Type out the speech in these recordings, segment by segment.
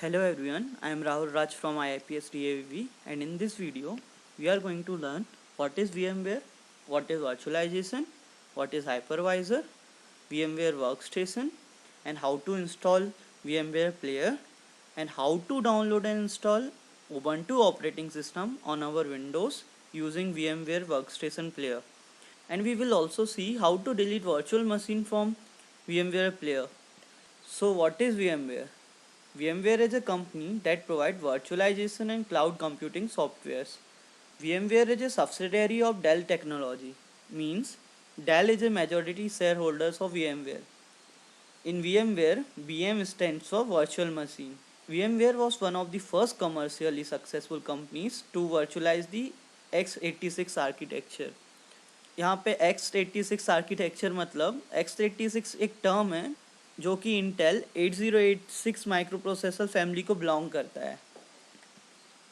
Hello everyone, I am Rahul Raj from IIPS DAVV, and in this video we are going to learn what is VMware, what is virtualization, what is hypervisor, VMware workstation, and how to install VMware player, and how to download and install Ubuntu operating system on our Windows using VMware workstation player. And we will also see how to delete virtual machine from VMware player. So what is VMware? VMware is a company that provides virtualization and cloud computing softwares. VMware is a subsidiary of Dell Technology, means Dell is a majority shareholder of VMware. In VMware, VM stands for virtual machine. VMware was one of the first commercially successful companies to virtualize the x86 architecture. यहाँ पे x86 architecture मतलब x86 एक term है जो कि Intel 8086 micro processor family को belong करता है.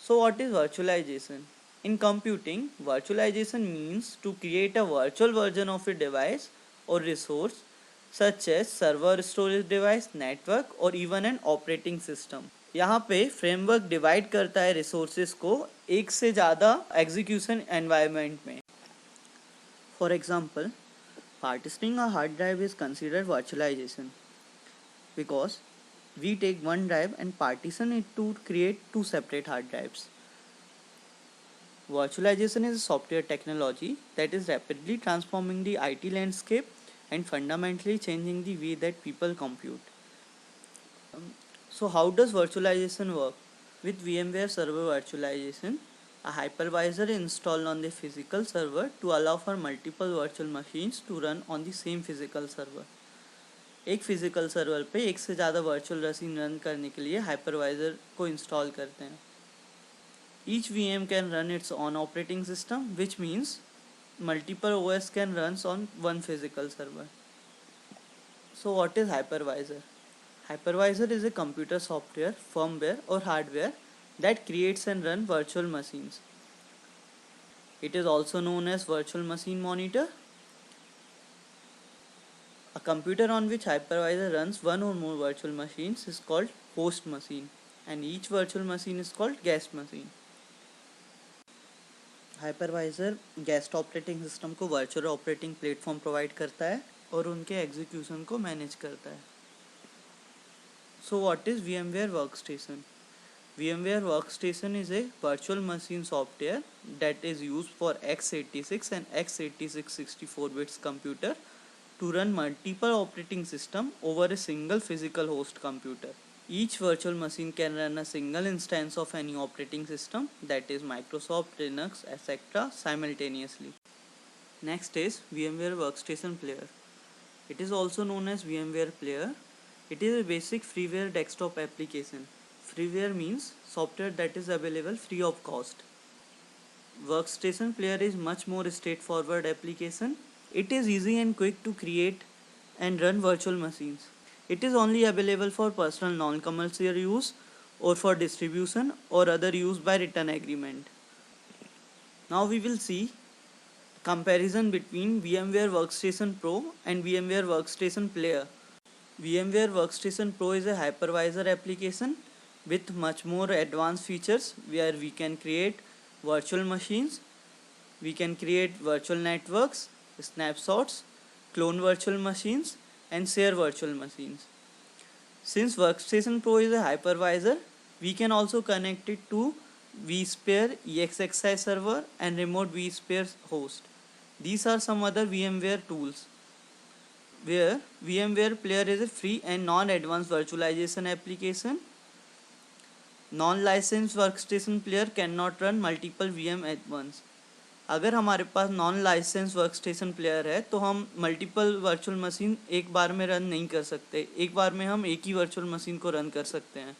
So what is virtualization? In computing, virtualization means to create a virtual version of a device or resource such as server, storage device, network or even an operating system. यहाँ पे framework divide करता है resources को एक से ज़्यादा execution environment में. For example, partitioning a hard drive is considered virtualization because we take one drive and partition it to create two separate hard drives. Virtualization is a software technology that is rapidly transforming the IT landscape and fundamentally changing the way that people compute. So how does virtualization work? With VMware Server Virtualization, a hypervisor is installed on the physical server to allow for multiple virtual machines to run on the same physical server. एक physical server पे एक से ज़्यादा virtual machine run करने के लिए hypervisor को install करते हैं. Each VM can run its own operating system, which means multiple OS can run on one physical server. So what is hypervisor? Hypervisor is a computer software, firmware or hardware that creates and runs virtual machines. It is also known as virtual machine monitor. A computer on which hypervisor runs one or more virtual machines is called host machine, and each virtual machine is called guest machine. Hypervisor guest operating system को virtual operating platform provide करता है और उनके execution को manage करता है. So what is VMware workstation? VMware workstation is a virtual machine software that is used for x86 and x86 64-bit computer to run multiple operating system over a single physical host computer. Each virtual machine can run a single instance of any operating system, that is Microsoft, Linux, etc. simultaneously. Next is VMware Workstation Player. It is also known as VMware Player. It is a basic freeware desktop application. Freeware means software that is available free of cost. Workstation Player is much more straightforward application. It is easy and quick to create and run virtual machines. It is only available for personal non-commercial use or for distribution or other use by written agreement. Now we will see comparison between VMware Workstation Pro and VMware Workstation Player. VMware Workstation Pro is a hypervisor application with much more advanced features where we can create virtual machines, we can create virtual networks, snapshots, clone virtual machines and share virtual machines. Since Workstation Pro is a hypervisor, we can also connect it to vSphere EXXI server and remote vSphere host. These are some other VMware tools. Where VMware Player is a free and non-advanced virtualization application. Non-licensed Workstation Player cannot run multiple VM at once. अगर हमारे पास non licence workstation player है तो हम multiple virtual machine एक बार में run नहीं कर सकते. एक बार में हम एक ही वर्चुअल मशीन को रन कर सकते हैं.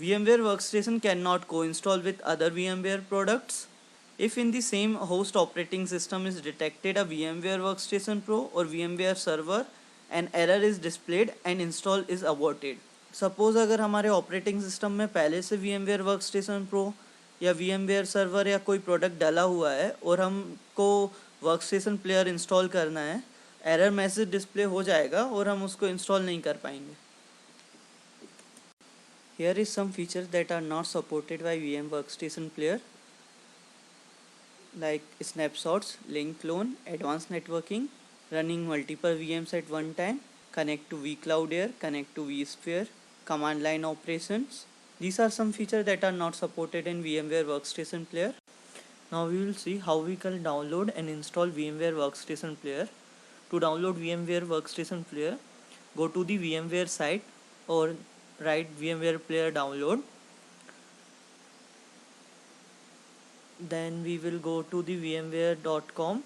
VMware Workstation cannot co-install with other VMware products. If in the same host operating system is detected a VMware Workstation Pro or VMware Server, an error is displayed and install is aborted. Suppose अगर हमारे operating system में पहले से VMware Workstation Pro या VMware server या कोई product डाला हुआ है और हमको वर्कस्टेशन प्लेयर इंस्टॉल करना है, एरर मैसेज डिस्प्ले हो जाएगा और हम उसको इंस्टॉल नहीं कर पाएंगे. Here is some features that are not supported by VM Workstation Player, like snapshots, link clone, advanced networking, running multiple VMs at one time, connect to vCloud Air, connect to vSphere, command line operations. These are some features that are not supported in VMware Workstation Player. Now we will see how we can download and install VMware Workstation Player. To download VMware Workstation Player, go to the VMware site or write VMware Player download. Then we will go to the vmware.com,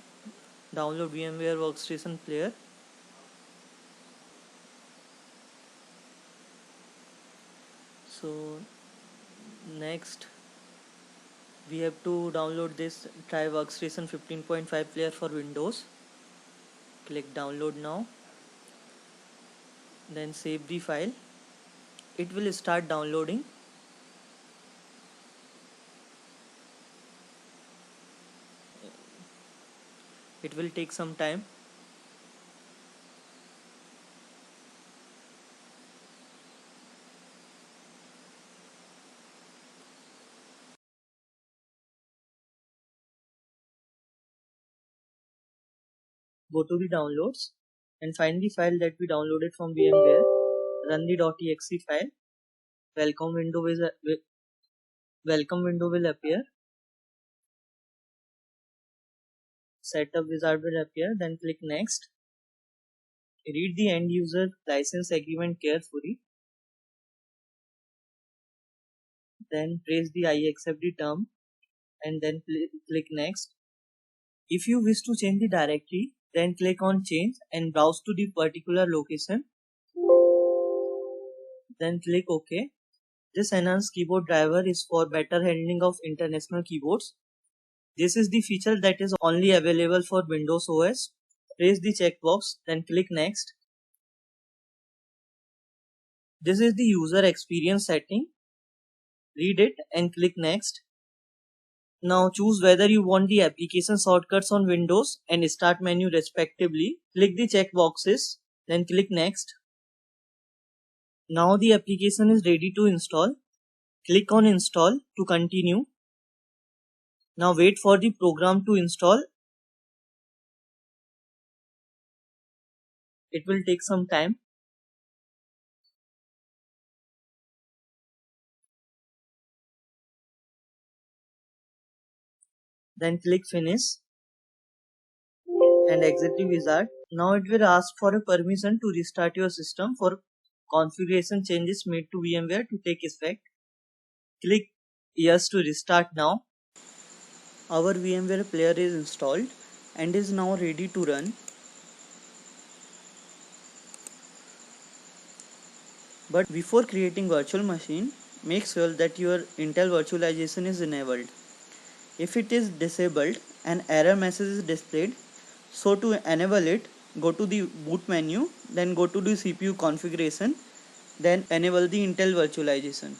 download VMware Workstation Player. So next we have to download this Try Workstation 15.5 player for Windows. Click download now, then save the file. It will start downloading. It will take some time. Go to the downloads and find the file that we downloaded from VMware. Run the .exe file. Welcome window will appear. Setup wizard will appear. Then click next. Read the end user license agreement carefully. Then press the I accept the term and then click next. If you wish to change the directory, then click on change and browse to the particular location. Then click OK. This enhanced keyboard driver is for better handling of international keyboards. This is the feature that is only available for Windows OS. Press the checkbox, then click next. This is the user experience setting. Read it and click next. Now choose whether you want the application shortcuts on Windows and Start menu respectively. Click the checkboxes, then click next. Now the application is ready to install. Click on install to continue. Now wait for the program to install. It will take some time. Then click finish and exit the wizard. Now it will ask for a permission to restart your system for configuration changes made to VMware to take effect. Click yes to restart now. Our VMware player is installed and is now ready to run. But before creating virtual machine, make sure that your Intel virtualization is enabled. If it is disabled, an error message is displayed. So to enable it, go to the boot menu, then go to the CPU configuration, then enable the Intel virtualization.